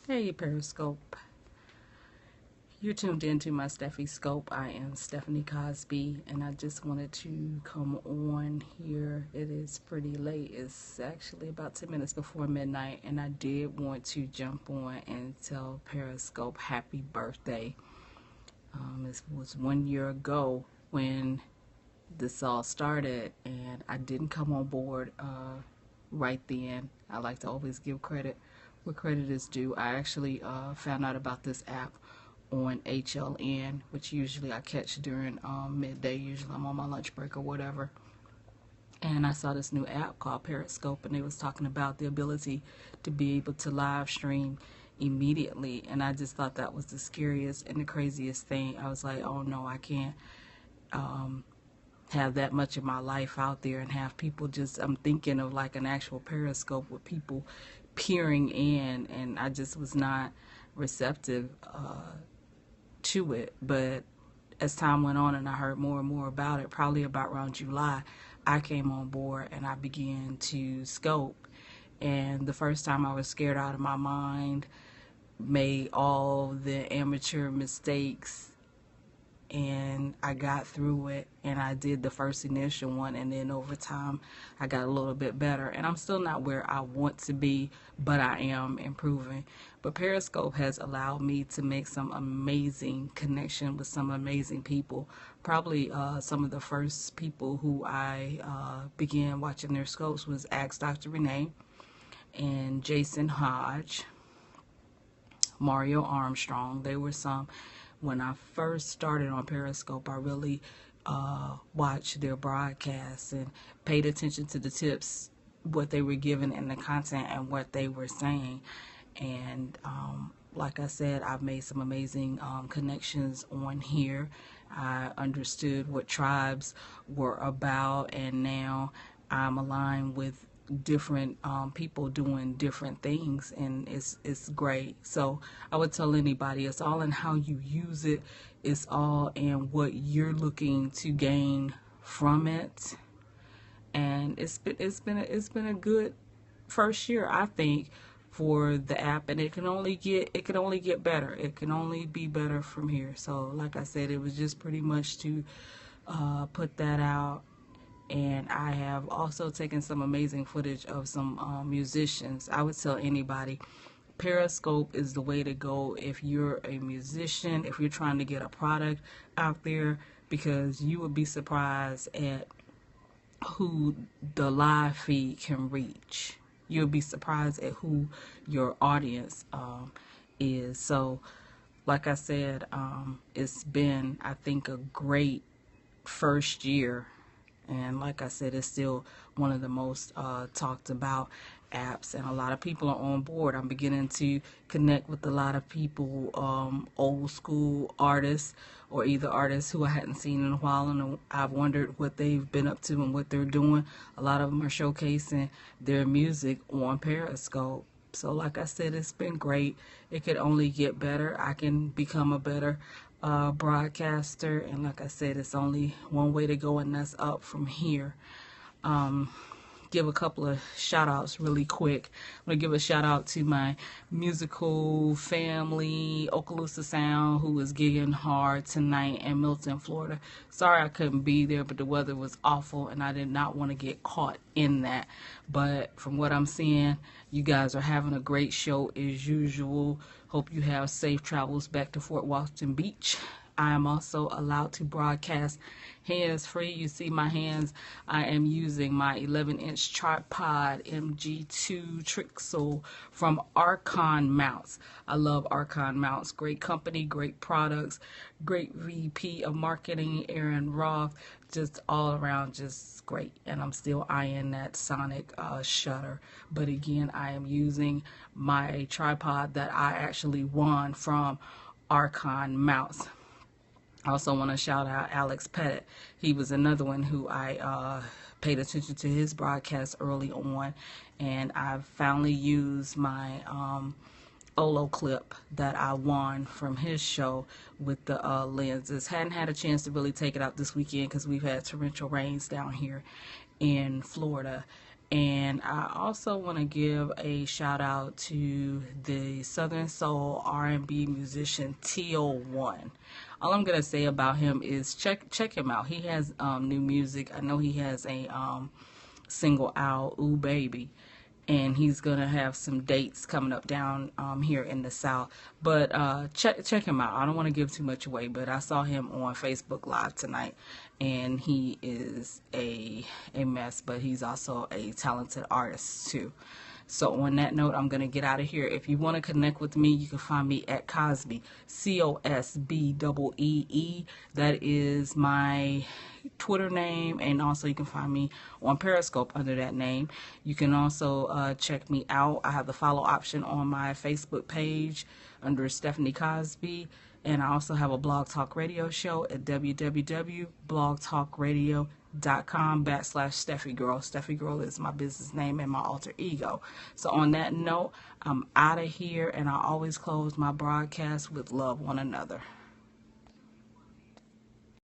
Hey Periscope, you're tuned into my Steffie Scope. I am Stephanie Cosby, and I just wanted to come on here. It is pretty late. It's actually about 10 minutes before midnight, and I did want to jump on and tell Periscope happy birthday. It was 1 year ago when this all started, and I didn't come on board right then. I like to always give credit where credit is due. I actually found out about this app on HLN, which usually I catch during midday. Usually I'm on my lunch break or whatever. And I saw this new app called Periscope, and they was talking about the ability to be able to live stream immediately. And I just thought that was the scariest and the craziest thing. I was like, oh no, I can't have that much of my life out there and have people just, I'm thinking of like an actual Periscope with people peering in, and I just was not receptive to it. But as time went on and I heard more and more about it, probably about around July, I came on board and I began to scope. And the first time I was scared out of my mind, made all the amateur mistakes, and I got through it, and I did the first initial one, and then over time I got a little bit better, and I'm still not where I want to be, but I am improving. But Periscope has allowed me to make some amazing connection with some amazing people. Probably some of the first people who I began watching their scopes was Ask Dr. Renee and Jason Hodge, Mario Armstrong. They were some. When I first started on Periscope, I really watched their broadcasts and paid attention to the tips, what they were giving, and the content and what they were saying. And like I said, I've made some amazing connections on here. I understood what tribes were about, and now I'm aligned with different people doing different things, and it's great. So I would tell anybody, it's all in how you use it. It's all in what you're looking to gain from it. And it's been a good first year, I think, for the app, and it can only get better. It can only be better from here. So like I said, it was just pretty much to put that out. And I have also taken some amazing footage of some musicians. I would tell anybody, Periscope is the way to go if you're a musician, if you're trying to get a product out there, because you would be surprised at who the live feed can reach. You'll be surprised at who your audience is. So like I said, it's been, I think, a great first year. And like I said, it's still one of the most talked about apps, and a lot of people are on board. I'm beginning to connect with a lot of people, old school artists, or either artists who I hadn't seen in a while, and I've wondered what they've been up to and what they're doing. A lot of them are showcasing their music on Periscope. So like I said, it's been great. It could only get better. I can become a better broadcaster, and like I said, it's only one way to go, and that's up from here. Give a couple of shout outs really quick. I'm going to give a shout out to my musical family, Okaloosa Sound, who is gigging hard tonight in Milton, Florida. Sorry I couldn't be there, but the weather was awful and I did not want to get caught in that. But from what I'm seeing, you guys are having a great show as usual. Hope you have safe travels back to Fort Washington Beach. I am also allowed to broadcast hands-free. You see my hands. I am using my 11-inch tripod MG2 Trixel from Archon Mounts. I love Archon Mounts. Great company, great products, great VP of marketing, Aaron Roth. Just all around, just great. And I'm still eyeing that Sonic shutter. But again, I am using my tripod that I actually won from Archon Mounts. I also want to shout out Alex Pettit. He was another one who I paid attention to his broadcast early on, and I finally used my Olo clip that I won from his show with the lenses. Hadn't had a chance to really take it out this weekend because we've had torrential rains down here in Florida, And I also want to give a shout out to the Southern Soul R&B musician T.O.1. All I'm gonna say about him is check him out. He has new music. I know he has a single out, Ooh Baby, and he's gonna have some dates coming up down here in the South. But check him out. I don't want to give too much away, but I saw him on Facebook Live tonight, and he is a mess, but he's also a talented artist too. So on that note, I'm going to get out of here. If you want to connect with me, you can find me at Cosbee, COSBEE. That is my Twitter name, and also you can find me on Periscope under that name. You can also check me out. I have the follow option on my Facebook page under Stephanie Cosbee. And I also have a Blog Talk Radio show at www.blogtalkradio.com/Steffie Girl. Steffie Girl is my business name and my alter ego. So on that note, I'm out of here, and I always close my broadcast with love one another.